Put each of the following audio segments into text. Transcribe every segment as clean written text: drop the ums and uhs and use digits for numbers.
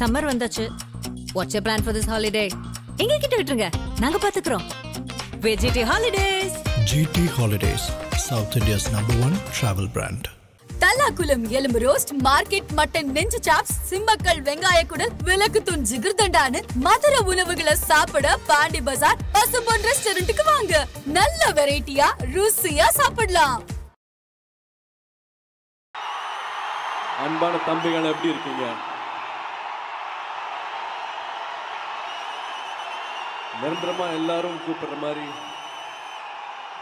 Summer வந்தாச்சு. What's your plan for this holiday? எங்க கிட்ட விட்டுருங்க, நாங்க பாத்துக்கிறோம். VGT Holidays. GT Holidays, South India's #1 travel brand. Thallakulam எலும்பு ரோஸ்ட், மார்க்கெட் மட்டன் நெஞ்சு சாப்ஸ், சிம்மக்கல் வெங்காய குடல், விளக்குத்தூண் ஜிகர்தண்டான்னு மதுர உணவுகளை சாப்பிட பாண்டி பஜார் பசும்பொன் ரெஸ்டாரண்ட்டுக்கு வாங்க. நல்ல வெரைட்டியா ருசியா சாப்பிடலாம். அன்பான தம்பிகள் எப்படி இருக்கீங்க? நிரந்தரமா எல்லாரும் கூப்பிடுற மாதிரி,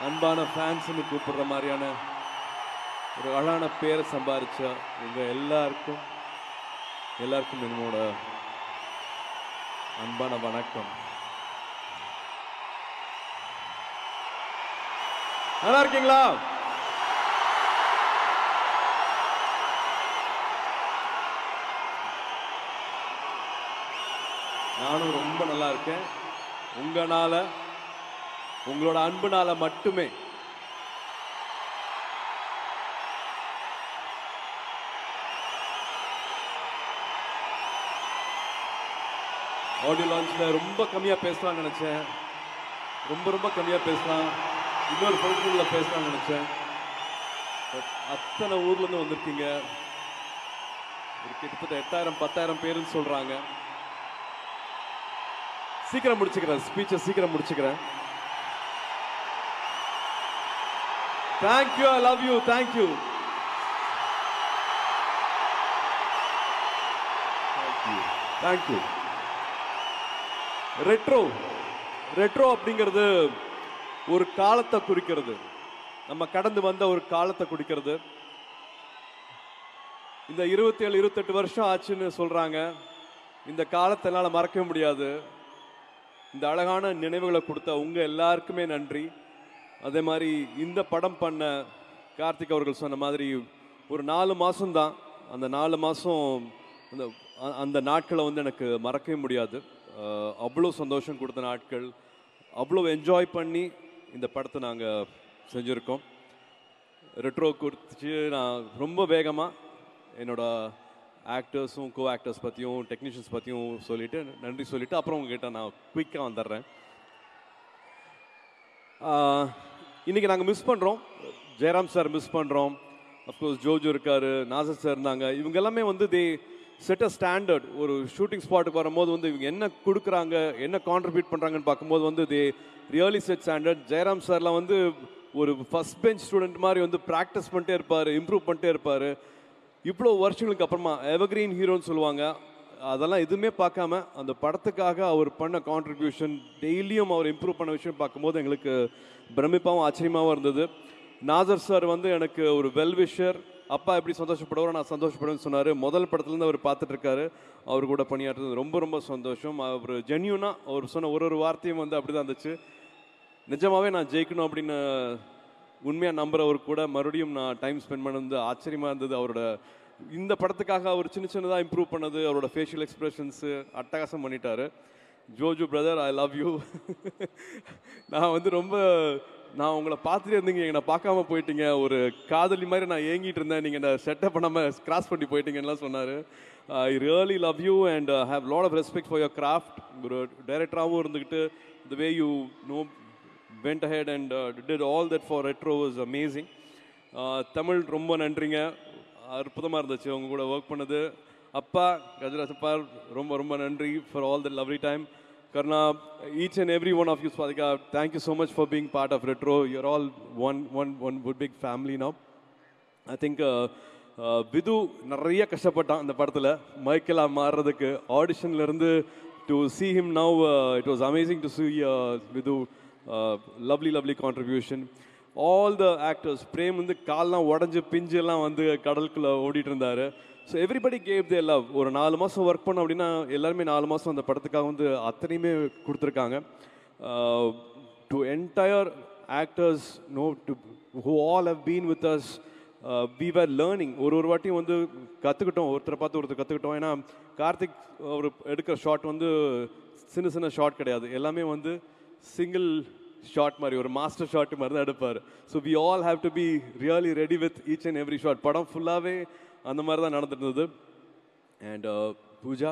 அன்பான ஃபேன்ஸ்னு கூப்பிடுற மாதிரியான ஒரு அழகான பேரை சம்பாதிச்ச உங்க எல்லாருக்கும் என்னோட அன்பான வணக்கம். நல்லா இருக்கீங்களா? நானும் ரொம்ப நல்லா இருக்கேன். உங்களால, உங்களோட அன்புனால மட்டுமே. ஆடியோ லான்ச்ல ரொம்ப கம்மியா பேசலாம்னு நினைச்சேன். ரொம்ப கம்மியா பேசலாம், இன்னொரு ஃபங்க்ஷன்ல பேசலாம்னு நினைச்சேன். அத்தனை ஊர்ல இருந்து வந்திருக்கீங்க. கிட்டத்தட்ட 8000-10,000 பேருன்னு சொல்றாங்க. சீக்கிரம் முடிச்சுக்கிறேன், ஸ்பீச்சை சீக்கிரம் முடிச்சுக்கிறேன். Thank you, I love you, thank you. Thank you. Retro அப்படிங்கிறது ஒரு காலத்தை குறிக்கிறது. நம்ம கடந்து வந்த ஒரு காலத்தை குறிக்கிறது. இந்த 27-28 வருஷம் ஆச்சுன்னு சொல்றாங்க. இந்த காலத்தை என்னால் மறக்கவே முடியாது. இந்த அழகான நினைவுகளை கொடுத்த உங்க எல்லாருக்குமே நன்றி. அதே மாதிரி இந்த படம் பண்ண கார்த்திக் அவர்கள் சொன்ன மாதிரி ஒரு 4 மாதம் தான், அந்த 4 மாதம் அந்த நாட்களை வந்து எனக்கு மறக்கவே முடியாது. அவ்வளோ சந்தோஷம் கொடுத்த நாட்கள், அவ்வளோ என்ஜாய் பண்ணி இந்த படத்தை நாங்கள் செஞ்சுருக்கோம். ரெட்ரோ குறித்து நான் ரொம்ப வேகமாக என்னோட ஆக்டர்ஸும் கோ ஆக்டர்ஸ் பற்றியும் டெக்னீஷியன்ஸ் பற்றியும் சொல்லிவிட்டு நன்றி சொல்லிவிட்டு அப்புறம் உங்ககிட்ட நான் குயிக்காக வந்துடுறேன். இன்றைக்கி நாங்கள் மிஸ் பண்ணுறோம். ஜெயராம் சார் மிஸ் பண்ணுறோம். அஃப்கோர்ஸ் ஜோஜோ இருக்கார், நாசர் சார் இருந்தாங்க. இவங்க எல்லாமே வந்து செட் அ ஸ்டாண்டர்ட். ஒரு ஷூட்டிங் ஸ்பாட்டுக்கு வரும்போது வந்து இவங்க என்ன கொடுக்குறாங்க, என்ன கான்ட்ரிபியூட் பண்ணுறாங்கன்னு பார்க்கும்போது வந்து ரியலி செட் ஸ்டாண்டர்ட். ஜெயராம் சார்லாம் வந்து ஒரு ஃபஸ்ட் பெஞ்ச் ஸ்டூடெண்ட் மாதிரி வந்து ப்ராக்டிஸ் பண்ணிட்டே இருப்பார், இம்ப்ரூவ் பண்ணிட்டே இருப்பார். இவ்வளோ வருஷங்களுக்கு அப்புறமா எவர்கிரீன் ஹீரோன்னு சொல்லுவாங்க. அதெல்லாம் எதுவுமே பார்க்காம அந்த படத்துக்காக அவர் பண்ண கான்ட்ரிபியூஷன், டெய்லியும் அவர் இம்ப்ரூவ் பண்ண விஷயம் பார்க்கும்போது எங்களுக்கு பிரமிப்பாகவும் ஆச்சரியமாகவும் இருந்தது. நாசர் சார் வந்து எனக்கு ஒரு வெல்விஷர். அப்பா எப்படி சந்தோஷப்படுவாரோ நான் சந்தோஷப்படுவேன்னு சொன்னார். முதல் படத்துலேருந்து அவர் பார்த்துட்ருக்காரு. அவர் கூட பணியாற்றுறது ரொம்ப சந்தோஷம். அவர் ஜென்யூனாக அவர் சொன்ன ஒரு வார்த்தையும் வந்து அப்படி தான் இருந்துச்சு. நிஜமாகவே நான் ஜெயிக்கணும் அப்படின்னு உண்மையாக நம்புறவர் கூட மறுபடியும் நான் டைம் ஸ்பெண்ட் பண்ணது ஆச்சரியமாக இருந்தது. அவரோட இந்த படத்துக்காக அவர் சின்னதாக இம்ப்ரூவ் பண்ணது, அவரோட ஃபேஷியல் எக்ஸ்பிரஷன்ஸு அட்டகாசம் பண்ணிட்டாரு. ஜோஜோ பிரதர், ஐ லவ் யூ. நான் வந்து நான் உங்களை பார்த்துட்டே இருந்தீங்க, என்னை பார்க்காம போயிட்டீங்க. ஒரு காதலி மாதிரி நான் ஏங்கிட்டு இருந்தேன், நீங்கள் என்ன செட்டப் பண்ணாமல் கிராஸ் பண்ணி போயிட்டீங்கலாம் சொன்னார். I really love you and have lot of respect for your craft. ஒரு டைரக்டராகவும் இருந்துக்கிட்டு the way you went ahead and did all that for Retro was amazing. Tamil ரொம்ப நன்றிங்க, அற்புதமாக இருந்துச்சு அவங்க கூட ஒர்க் பண்ணது. அப்பா கஜராஜ் அப்பா ரொம்ப நன்றி for all the lovely time. Karna, each and every one of you, Swadika, thank you so much for being part of Retro. You're all one big family now. I think விது நிறைய கஷ்டப்பட்டான் அந்த படத்தில் மைக்கேலாக மாறுறதுக்கு. ஆடிஷன்லேருந்து to see him now, it was amazing to see Vidhu. lovely contribution. All the actors, Prem வந்து கால்லாம் உடஞ்சி பிஞ்செல்லாம் வந்து கடலுக்குள்ளே ஓடிட்டு இருந்தார். So everybody gave their love. ஒரு 4 மாதம் ஒர்க் பண்ணோம் அப்படின்னா எல்லாருமே 4 மாதம் அந்த படத்துக்காக வந்து அத்தனையுமே கொடுத்துருக்காங்க. To entire actors who all have been with us, we were learning. ஒரு வாட்டியும் வந்து கற்றுக்கிட்டோம், ஒருத்தரை பார்த்து ஒருத்தர் கற்றுக்கிட்டோம். ஏன்னா கார்த்திக் அவர் எடுக்கிற ஷாட் வந்து சின்ன ஷாட் கிடையாது, எல்லாமே வந்து சிங்கிள் ஷாட் மாதிரி, ஒரு மாஸ்டர் ஷாட் மாதிரி தான் எடுப்பார். So we all have to be really ready with each and every shot. படம் ஃபுல்லாகவே அந்த மாதிரி தான் நடந்துருந்தது. And Pooja,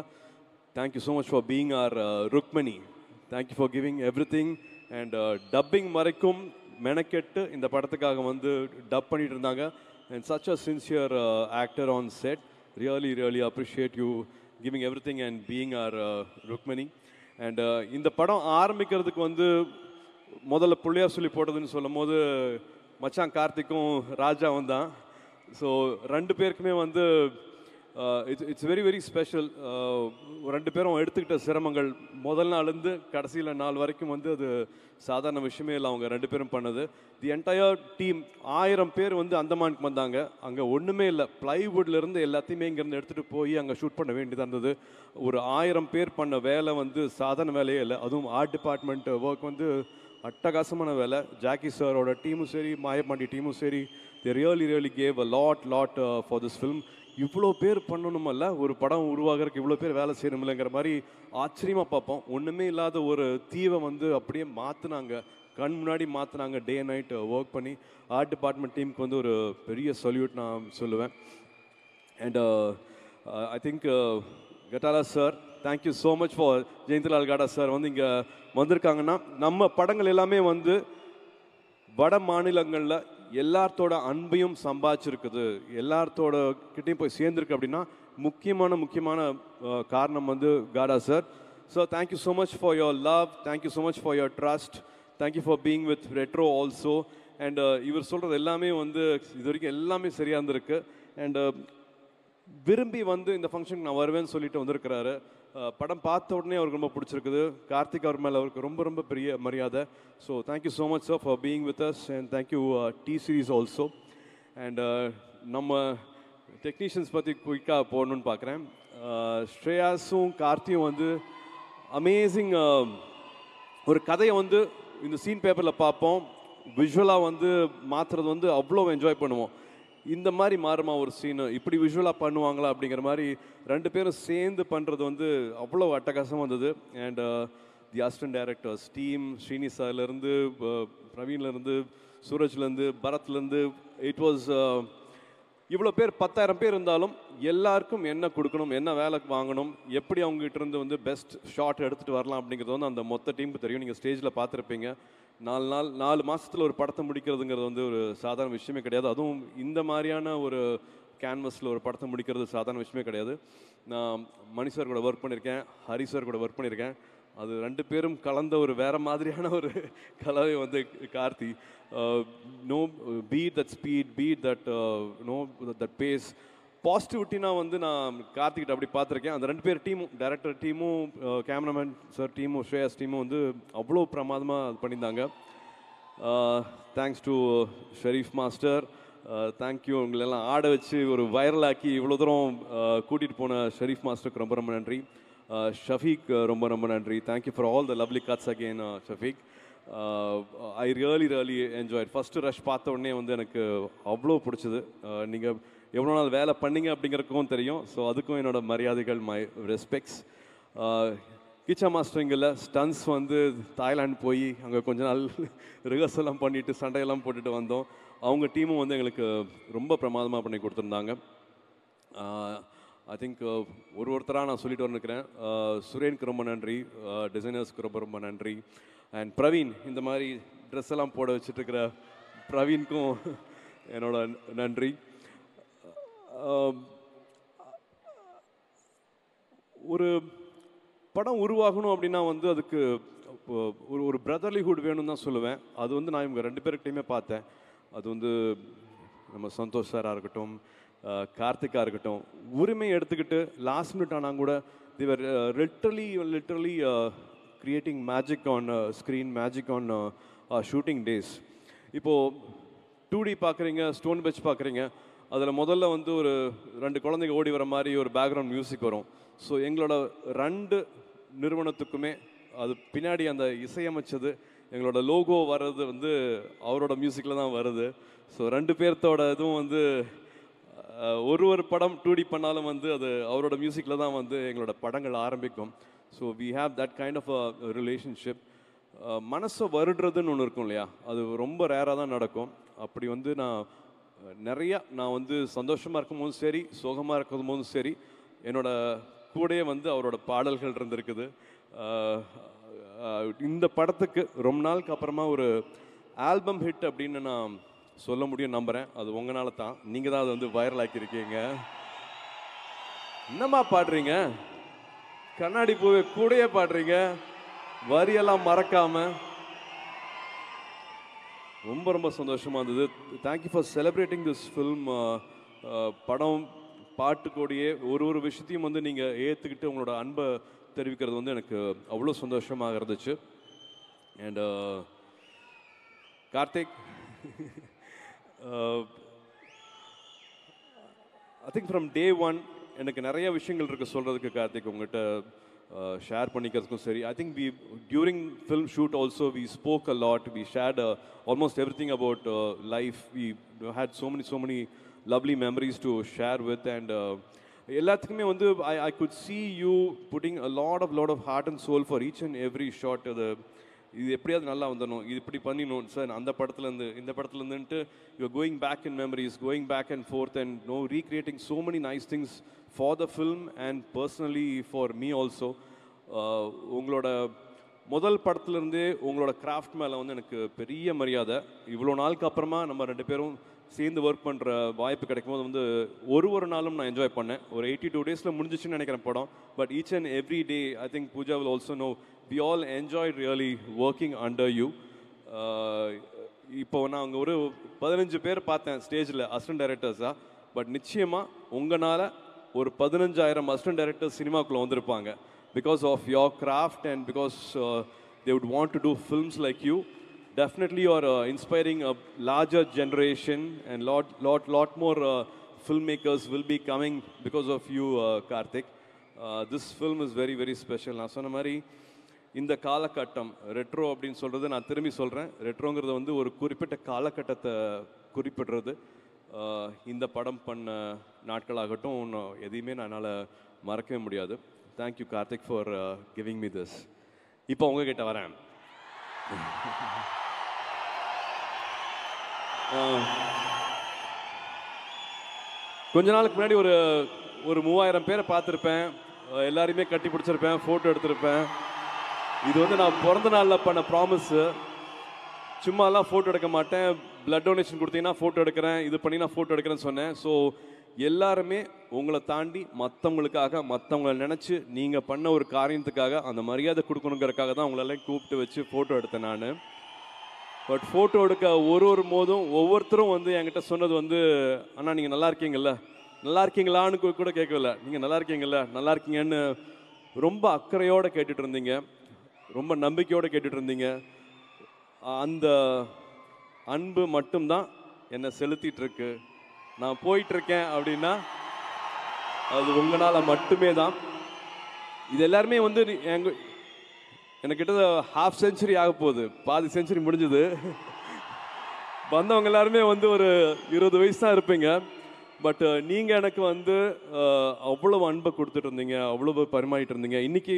thank you so much for being our Rukmini. Thank you for giving everything. And dubbing வரைக்கும் மெனக்கெட்டு இந்த படத்துக்காக வந்து டப் பண்ணிட்டு இருந்தாங்க. And such a sincere actor on set. Really appreciate you giving everything and being our Rukmini. And இந்த படம் ஆரம்பிக்கிறதுக்கு வந்து முதல்ல புள்ளையார் சொல்லி போட்டதுன்னு சொல்லும் போது மச்சான் கார்த்திக்கும் ராஜாவும் தான். ஸோ ரெண்டு பேருக்குமே வந்து இட்ஸ் வெரி ஸ்பெஷல். ரெண்டு பேரும் எடுத்துக்கிட்ட சிரமங்கள் முதல் நாள்லேருந்து கடைசியில் நாள் வரைக்கும் வந்து அது சாதாரண விஷயமே இல்லை. அவங்க ரெண்டு பேரும் பண்ணது. தி என்டையர் டீம் 1000 பேர் வந்து அந்தமானுக்கு வந்தாங்க. அங்கே ஒன்றுமே இல்லை, ப்ளைவுட்லேருந்து எல்லாத்தையுமே இங்கேருந்து எடுத்துகிட்டு போய் அங்கே ஷூட் பண்ண வேண்டியதாக இருந்தது. ஒரு 1000 பேர் பண்ண வேலை வந்து சாதாரண வேலையே இல்லை. அதுவும் ஆர்ட் டிபார்ட்மெண்ட் ஒர்க் வந்து அட்டகாசமான வேலை. ஜாக்கி சாரோட டீமும் சரி, மாயப்பாண்டி டீமும் சரி, they really gave a lot for this film. இவ்வளோ பேர் பண்ணணுமல்ல, ஒரு படம் உருவாகிறதுக்கு இவ்வளோ பேர் வேலை செய்யணுமில்லைங்கிற மாதிரி ஆச்சரியமாக பார்ப்போம். ஒன்றுமே இல்லாத ஒரு தீவை வந்து அப்படியே மாற்றினாங்க, கண் முன்னாடி மாற்றினாங்க. டே நைட் ஒர்க் பண்ணி ஆர்ட் டிபார்ட்மெண்ட் டீமுக்கு வந்து ஒரு பெரிய சல்யூட் நான் சொல்லுவேன். And I think Kattala sir, thank you so much for Jayantilal Gada sir வந்து இங்கே வந்திருக்காங்கன்னா, நம்ம படங்கள் எல்லாமே வந்து வட மாநிலங்களில் எல்லாத்தோட அன்பையும் சம்பாதிச்சிருக்குது, எல்லாத்தோட கிட்டையும் போய் சேர்ந்துருக்கு அப்படின்னா முக்கியமான காரணம் வந்து காடா sir. So thank you so much for your love, thank you so much for your trust, thank you for being with retro also. And இவர் சொல்கிறது எல்லாமே வந்து இது வரைக்கும் எல்லாமே சரியாக இருந்திருக்கு. அண்ட் விரும்பி வந்து இந்த ஃபங்க்ஷனுக்கு நான் வருவேன்னு சொல்லிட்டு வந்திருக்கிறாரு. படம் பார்த்த உடனே அவருக்கு ரொம்ப பிடிச்சிருக்குது. கார்த்திக் அவர் மேலே அவருக்கு ரொம்ப பெரிய மரியாதை. So thank you so much sir for being with us. And thank you T series also. And நம்ம டெக்னீஷியன்ஸ் பற்றி குயிக்காக போடணுன்னு பார்க்குறேன். ஸ்ரேயாஸும் கார்த்தியும் வந்து அமேசிங். ஒரு கதையை வந்து இந்த சீன் பேப்பரில் பார்ப்போம், விஷுவலாக வந்து மாற்றுறது வந்து அவ்வளோ என்ஜாய் பண்ணுவோம். இந்த மாதிரி மாறுமா ஒரு சீனு, இப்படி விஷுவலாக பண்ணுவாங்களா அப்படிங்கிற மாதிரி ரெண்டு பேரும் சேர்ந்து பண்ணுறது வந்து அவ்வளோ அட்டகாசமாக இருந்தது. And the assistant directors team, Srini சார்லேருந்து, பிரவீன்லேருந்து, சூரஜ்லேருந்து, பரத்லேருந்து, இட் வாஸ் இவ்வளோ பேர் 10,000 பேர் இருந்தாலும் எல்லாருக்கும் என்ன கொடுக்கணும், என்ன வேலை வாங்கணும், எப்படி அவங்ககிட்ட இருந்து வந்து பெஸ்ட் ஷாட் எடுத்துகிட்டு வரலாம் அப்படிங்கிறது வந்து அந்த மொத்த டீமுக்கு தெரியும். நீங்கள் ஸ்டேஜில் பார்த்துருப்பீங்க. 4 மாதத்தில் ஒரு படத்தை முடிக்கிறதுங்கிறது வந்து ஒரு சாதாரண விஷயமே கிடையாது. அதுவும் இந்த மாதிரியான ஒரு கேன்வஸில் ஒரு படத்தை முடிக்கிறது சாதாரண விஷயமே கிடையாது. நான் மணி சார் கூட ஒர்க் பண்ணியிருக்கேன், ஹரி சார் கூட ஒர்க் பண்ணியிருக்கேன். அது ரெண்டு பேரும் கலந்த ஒரு வேறு மாதிரியான ஒரு கலவை வந்து Karthi. No beat that speed, beat that no that pace, பாசிட்டிவிட்டினா வந்து நான் கார்த்திகிட்ட அப்படி பார்த்துருக்கேன். அந்த ரெண்டு பேர் டீமும், டைரக்டர் டீமும், கேமராமேன் சார் டீமும், ஸ்ரேயாஸ் டீமும் வந்து அவ்வளோ பிரமாதமாக அது பண்ணியிருந்தாங்க. Thanks to Sharif master, thank you. உங்களெல்லாம் ஆட வச்சு ஒரு வைரலாக்கி இவ்வளோ தூரம் கூட்டிகிட்டு போன ஷெரீஃப் மாஸ்டருக்கு ரொம்ப நன்றி. ஷஃபீக் ரொம்ப நன்றி. Thank you for all the lovely cuts again Shafeeq. I really enjoy. First rush பார்த்த உடனே வந்து எனக்கு அவ்வளோ பிடிச்சது. நீங்கள் எவ்வளோ நாள் வேலை பண்ணீங்க அப்படிங்கிறதுக்கும் தெரியும். ஸோ அதுக்கும் என்னோட மரியாதைகள், மை ரெஸ்பெக்ட்ஸ். கிச்சா மாஸ்டரிங்கில் ஸ்டன்ஸ் வந்து தாய்லாந்து போய் அங்கே கொஞ்ச நாள் ரிஹர்சல்லாம் பண்ணிவிட்டு சண்டையெல்லாம் போட்டுட்டு வந்தோம். அவங்க டீமும் வந்து எங்களுக்கு ரொம்ப பிரமாதமாக பண்ணி கொடுத்துருந்தாங்க. ஐ திங்க் ஒருத்தராக நான் சொல்லிட்டு வந்துருக்கிறேன். சுரேனுக்கு ரொம்ப நன்றி, டிசைனர்ஸ்க்கு ரொம்ப நன்றி. அண்ட் பிரவீன், இந்த மாதிரி ட்ரெஸ் எல்லாம் போட வச்சுட்ருக்கிற பிரவீனுக்கும் என்னோட நன்றி. ஒரு படம் உருவாகணும் அப்படின்னா வந்து அதுக்கு ஒரு பிரதர்லிஹுட் வேணும்னு தான் சொல்லுவேன். அது வந்து நான் இவங்க ரெண்டு பேருக்கிட்டையுமே பார்த்தேன். அது வந்து நம்ம சந்தோஷ் சாராக இருக்கட்டும், கார்த்திகா இருக்கட்டும், உரிமை எடுத்துக்கிட்டு லாஸ்ட் மினிட் ஆனால் கூட they were literally creating magic on screen, magic on shooting days. இப்போது 2D பார்க்குறீங்க, ஸ்டோன் பெச் பார்க்குறீங்க, அதில் முதல்ல வந்து ஒரு 2 குழந்தைங்க ஓடி வர மாதிரி ஒரு பேக்ரவுண்ட் மியூசிக் வரும். ஸோ எங்களோட 2 நிறுவனத்துக்குமே அது பின்னாடி அந்த இசையமைச்சது, எங்களோட லோகோ வர்றது வந்து அவரோட மியூசிக்கில் தான் வருது. ஸோ 2 பேர்த்தோட இதுவும் வந்து ஒரு படம் 2D பண்ணாலும் வந்து அது அவரோட மியூசிக்கில் தான் வந்து எங்களோட படங்கள் ஆரம்பிக்கும். So we have that kind of a relationship. மனசை வருடுறதுன்னு ஒன்று இருக்கும் இல்லையா, அது ரொம்ப ரேராக தான் நடக்கும். அப்படி வந்து நான் வந்து சந்தோஷமாக இருக்கும் போதும் சரி, சோகமாக இருக்கும் போதும் சரி, என்னோட கூடயே வந்து அவரோட பாடல்கள் இருந்திருக்குது. இந்த படத்துக்கு ரொம்ப நாளுக்கு அப்புறமா ஒரு ஆல்பம் ஹிட் அப்படின்னு நான் சொல்ல முடியும் நம்புகிறேன். அது உங்களால தான். நீங்கள் தான் அதை வந்து வைரல் ஆக்கியிருக்கீங்க. என்னம்மா பாடுறீங்க? கண்ணாடி பூவே கூடயே பாடுறீங்க, வரியெல்லாம் மறக்காம. ரொம்ப ரொம்ப சந்தோஷமாக இருந்தது. Thank you for celebrating this film. படம் பாட்டு கூடயே ஒரு விஷயத்தையும் வந்து நீங்கள் ஏற்றுக்கிட்டு உங்களோட அன்பை தெரிவிக்கிறது வந்து எனக்கு அவ்வளோ சந்தோஷமாக இருந்துச்சு. And Karthik, I think from day one எனக்கு நிறைய விஷயங்கள் இருக்குது சொல்கிறதுக்கு. கார்த்திக் உங்கள்கிட்ட ஷேர் பண்ணிக்கிறதுக்கும் சரி. I think we during film shoot also we spoke a lot. We shared almost every thing about life. We had so many lovely memories to share with. And எல்லாத்துக்குமே வந்து I could see you putting a lot of heart and soul for each and every shot. இது எப்படியாவது நல்லா வந்துடணும், இது இப்படி பண்ணிடணும் sir, அந்த படத்துலேருந்து இந்த படத்துலேருந்துன்ட்டு you going back in memories, going back and forth and recreating so many nice things for the film and personally for me also. உங்களோட முதல் படத்துலேருந்தே உங்களோட கிராஃப்ட் மேலே வந்து எனக்கு பெரிய மரியாதை. இவ்வளோ நாளுக்கு அப்புறமா நம்ம 2 பேரும் சேர்ந்து ஒர்க் பண்ணுற வாய்ப்பு கிடைக்கும் போது வந்து ஒரு நாளும் நான் என்ஜாய் பண்ணேன். ஒரு 82 days முடிஞ்சிச்சுன்னு நினைக்கிறேன் படம். But each and every day I think Pooja will also know we all enjoyed really working under you. இப்போ நான் அங்கே ஒரு 15 பேர் பார்த்தேன் ஸ்டேஜில் அசிஸ்டன்ட் டைரக்டர்ஸாக. பட் நிச்சயமாக உங்களால் ஒரு 15,000 அசிஸ்டன்ட் டைரக்டர்ஸ் சினிமாக்குள்ளே வந்திருப்பாங்க. Because of your craft and because they would want to do films like you. Definitely you are inspiring a larger generation and lot more filmmakers will be coming because of you, Karthik. This film is very very special. நான் சொன்ன மாதிரி இந்த காலகட்டம் retro அப்படின்னு சொல்கிறது, நான் திரும்பி சொல்கிறேன், ரெட்ரோங்கிறது வந்து ஒரு குறிப்பிட்ட காலகட்டத்தை குறிப்பிடுறது. இந்த படம் பண்ண நாட்களாகட்டும் இன்னும் எதையுமே என்னால் மறக்கவே முடியாது. Thank you Karthik for giving me this. இப்போ உங்ககிட்ட வரேன். கொஞ்ச நாளுக்கு முன்னாடி ஒரு 3000 பேரை பார்த்துருப்பேன். எல்லாரையுமே கட்டி பிடிச்சிருப்பேன், ஃபோட்டோ எடுத்திருப்பேன். இது வந்து நான் பிறந்த நாளில் பண்ண ப்ராமிஸு. சும்மாலாம் ஃபோட்டோ எடுக்க மாட்டேன், பிளட் டொனேஷன் கொடுத்தீங்கன்னா ஃபோட்டோ எடுக்கிறேன், இது பண்ணினா ஃபோட்டோ எடுக்கிறேன்னு சொன்னேன். ஸோ எல்லாருமே உங்களை தாண்டி மற்றவங்களுக்காக, மற்றவங்களை நினச்சி நீங்கள் பண்ண ஒரு காரியத்துக்காக அந்த மரியாதை கொடுக்கணுங்கிறதுக்காக தான் உங்களெல்லாம் கூப்பிட்டு வச்சு ஃபோட்டோ எடுத்தேன் நான். பட் ஃபோட்டோ எடுக்க ஒரு போதும் ஒவ்வொருத்தரும் வந்து என்கிட்ட சொன்னது வந்து, அண்ணா நீங்கள் நல்லா இருக்கீங்கல்ல, நல்லா இருக்கீங்களான்னு கூட கேட்கல, நீங்கள் நல்லா இருக்கீங்கல்ல, நல்லா இருக்கீங்கன்னு ரொம்ப அக்கறையோடு கேட்டுட்டு இருந்தீங்க, ரொம்ப நம்பிக்கையோடு கேட்டுட்டு இருந்தீங்க. அந்த அன்பு மட்டும்தான் என்னை செலுத்திட்டுருக்கு. நான் போயிட்டுருக்கேன் அப்படின்னா அது உங்களால் மட்டுமே தான். இது எல்லாருமே வந்து எனக்கு கிட்ட ½ செஞ்சுரி ஆக போகுது, பாதி செஞ்சுரி முடிஞ்சுது. வந்தவங்க எல்லாருமே வந்து ஒரு 20 வயசு தான் இருப்பீங்க. பட் நீங்கள் எனக்கு வந்து அவ்வளோ அன்பை கொடுத்துட்டு இருந்தீங்க, அவ்வளோ பரிமாறிட்டு இருந்தீங்க. இன்றைக்கி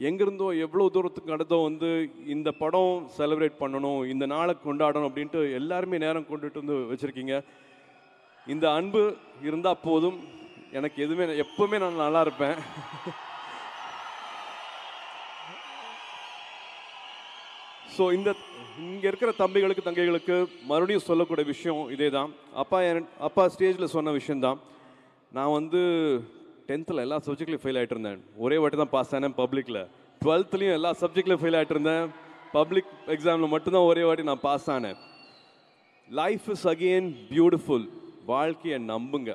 எங்கேருந்தோ எவ்வளோ தூரத்துக்கு நடந்தோ வந்து இந்த படம் செலிப்ரேட் பண்ணணும், இந்த நாளை கொண்டாடணும் அப்படின்ட்டு எல்லாருமே நேரம் கொண்டுட்டு வந்து வச்சுருக்கீங்க. இந்த அன்பு இருந்தால் போதும், எனக்கு எதுவுமே, எப்போவுமே நான் நல்லா இருப்பேன். ஸோ இங்கே இருக்கிற தம்பிகளுக்கு தங்கைகளுக்கு மறுபடியும் சொல்லக்கூடிய விஷயம் இதே தான். அப்பா ஸ்டேஜில் சொன்ன விஷயந்தான். நான் வந்து 10th எல்லா சப்ஜெக்ட்லையும் ஃபெயில் ஆகிட்டு இருந்தேன். ஒரே வாட்டி தான் பாஸ் ஆனேன் பப்ளிக்கில். 12th எல்லா சப்ஜெக்ட்லையும் ஃபெயில் ஆகிட்டு இருந்தேன். பப்ளிக் எக்ஸாமில் மட்டும்தான் ஒரே வாட்டி நான் பாஸ் ஆனேன். Life is again beautiful. வாழ்க்கையை நம்புங்க.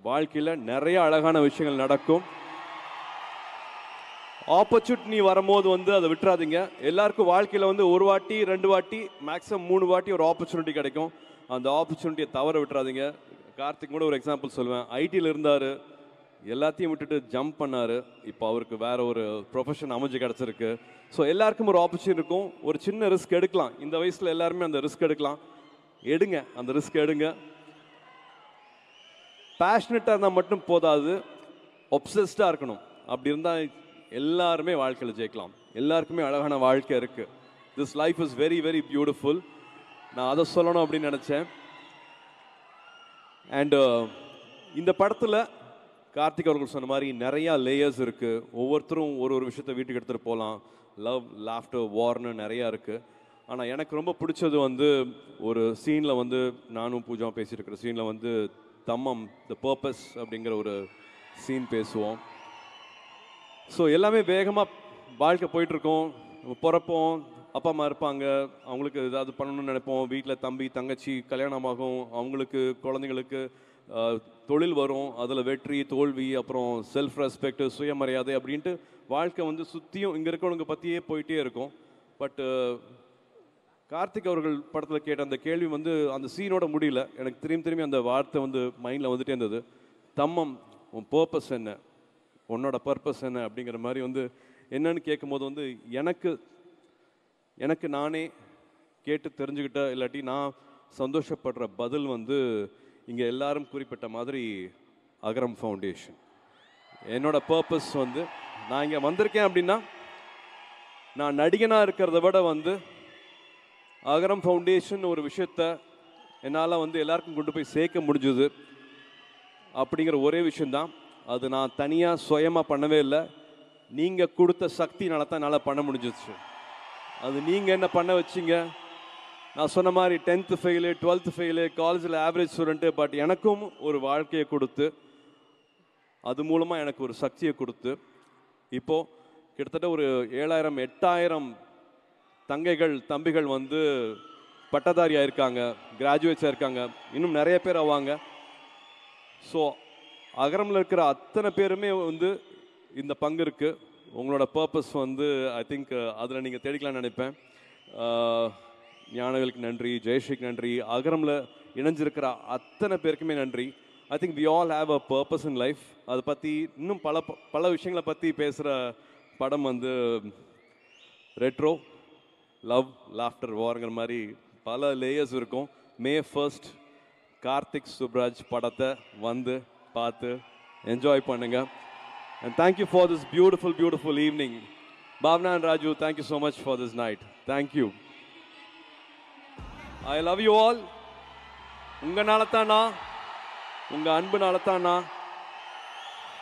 வாழ்க்கையில் நிறைய அழகான விஷயங்கள் நடக்கும். ஆப்பர்ச்சுனிட்டி வரும்போது வந்து அதை விட்டுறாதீங்க. எல்லாருக்கும் வாழ்க்கையில் வந்து 1 வாட்டி 2 வாட்டி மேக்ஸிமம் 3 வாட்டி ஒரு ஆப்பர்ச்சுனிட்டி கிடைக்கும். அந்த ஆப்பர்ச்சுனிட்டியை தவற விட்டுறாதீங்க. கார்த்திக் கூட ஒரு எக்ஸாம்பிள் சொல்லுவேன். ஐடியில் இருந்தார், எல்லாத்தையும் விட்டுட்டு ஜம்ப் பண்ணார். இப்போ அவருக்கு வேற ஒரு ப்ரொஃபஷன் அமைஞ்சு கிடச்சிருக்கு. ஸோ எல்லாருக்கும் ஒரு ஆப்பர்ச்சுனிட்டி இருக்கும். ஒரு சின்ன ரிஸ்க் எடுக்கலாம். இந்த வயசில் எல்லாருமே அந்த ரிஸ்க் எடுக்கலாம். எடுங்க, அந்த ரிஸ்க் எடுங்க. பேஷனட்டாக இருந்தால் மட்டும் போதாது, ஒப்சஸ்டாக இருக்கணும். அப்படி இருந்தால் எல்லாருமே வாழ்க்கையில் ஜெயிக்கலாம். எல்லாருக்குமே அழகான வாழ்க்கை இருக்குது. This life is very very beautiful. நான் அதை சொல்லணும் அப்படின்னு நினச்சேன். அண்டு இந்த படத்தில் கார்த்திக் அவர்கள் சொன்ன மாதிரி நிறையா லேயர்ஸ் இருக்குது. ஒவ்வொருத்தரும் ஒரு ஒரு விஷயத்தை வீட்டுக்கு எடுத்துகிட்டு போகலாம். லவ், லாஃப்டர், வார்னு நிறையா இருக்குது. ஆனால் எனக்கு ரொம்ப பிடிச்சது வந்து ஒரு சீனில் வந்து நானும் பூஜா பேசிகிட்டு இருக்கிற சீனில் வந்து தம்மம் த பர்பஸ் அப்படிங்கிற ஒரு சீன் பேசுவோம். ஸோ எல்லாமே வேகமாக வாழ்க்கை போயிட்டுருக்கோம். பிறப்போம், அப்பா அம்மா இருப்பாங்க, அவங்களுக்கு ஏதாவது பண்ணணும்னு நினைப்போம். வீட்டில் தம்பி தங்கச்சி கல்யாணமாகும், அவங்களுக்கு குழந்தைங்களுக்கு தொழில் வரும், அதில் வெற்றி தோல்வி, அப்புறம் செல்ஃப் ரெஸ்பெக்ட், சுயமரியாதை அப்படின்ட்டு வாழ்க்கை வந்து சுற்றியும் இங்கே இருக்கிறவங்க பற்றியே போயிட்டே இருக்கும். பட் கார்த்திக் அவர்கள் படத்தில் கேட்ட அந்த கேள்வி வந்து அந்த சீனோட முடியல. எனக்கு திரும்பி அந்த வார்த்தை வந்து மைண்டில் வந்துட்டே இருந்தது. தம்மம், உன் பர்பஸ் என்ன, உன்னோட பர்பஸ் என்ன அப்படிங்கிற மாதிரி வந்து என்னன்னு கேட்கும்போது வந்து எனக்கு நானே கேட்டு தெரிஞ்சுக்கிட்ட, இல்லாட்டி நான் சந்தோஷப்படுற பதில் வந்து இங்கே எல்லாரும் குறிப்பிட்ட மாதிரி அகரம் ஃபவுண்டேஷன். என்னோட பர்பஸ் வந்து நான் இங்கே வந்திருக்கேன் அப்படின்னா நான் நடிகனாக இருக்கிறத விட வந்து அகரம் ஃபவுண்டேஷன் ஒரு விஷயத்த என்னால் வந்து எல்லாருக்கும் கொண்டு போய் சேர்க்க முடிஞ்சுது அப்படிங்கிற ஒரே விஷயந்தான். அது நான் தனியாக சுயமாக பண்ணவே இல்லை. நீங்கள் கொடுத்த சக்தினால தான் என்னால் பண்ண முடிஞ்சிச்சு. அது நீங்கள் என்ன பண்ண வச்சிங்க. நான் சொன்ன மாதிரி 10th ஃபெயிலு, 12th ஃபெயிலு, காலேஜில் ஆவரேஜ் ஸ்டூடெண்ட்டு, பட் எனக்கும் ஒரு வாழ்க்கையை கொடுத்து, அது மூலமாக எனக்கு ஒரு சக்தியை கொடுத்து, இப்போது கிட்டத்தட்ட ஒரு 7000 8000 தங்கைகள் தம்பிகள் வந்து பட்டதாரியாக இருக்காங்க, கிராஜுவேட்ஸாக இருக்காங்க, இன்னும் நிறைய பேர் ஆவாங்க. ஸோ அகரமில் இருக்கிற அத்தனை பேருமே வந்து இந்த பங்கு இருக்குது. உங்களோட பர்பஸ் வந்து ஐ திங்க் அதில் நீங்கள் தேடிக்கலாம்னு நினைப்பேன். ஞானவேலுக்கு நன்றி, ஜெயஸ்ரீக்கு நன்றி, அகரமில் இணைஞ்சிருக்கிற அத்தனை பேருக்குமே நன்றி. I think we all have a purpose in life. அதை பற்றி இன்னும் பல விஷயங்களை பற்றி பேசுகிற படம் வந்து ரெட்ரோ, லவ், லாஃப்டர், வார்ங்கிற மாதிரி பல லேயர்ஸ் இருக்கும். May 1st கார்த்திக் சுப்ராஜ் படத்தை வந்து பார்த்து என்ஜாய் பண்ணுங்க. And thank you for this beautiful evening. Bhavna and Raju, thank you so much for this night. Thank you. I love you all. உங்களால தான் நான், உங்க அன்புனால தான் நான்.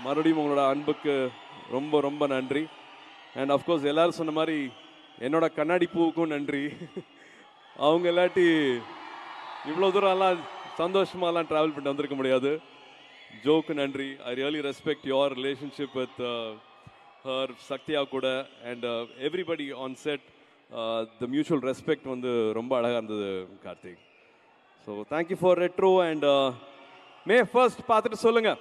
மறுபடியும் உங்களோட அன்புக்கு ரொம்ப ரொம்ப நன்றி. அண்ட் அஃப்கோர்ஸ் எல்லாரும் சொன்ன மாதிரி என்னோட கண்ணாடி பூவுக்கும் நன்றி. அவங்க இல்லாட்டி இவ்வளோ தூரம்லாம் சந்தோஷமாலாம் ட்ராவல் பண்ணிட்டு வந்திருக்க முடியாது. ஜோக்கு நன்றி. I really respect your relationship with her, சக்தியா கூட, and everybody on set. The mutual respect வந்து ரொம்ப அழகாக இருந்தது Karthik. So thank you for retro. And May 1st பார்த்துட்டு சொல்லுங்கள்.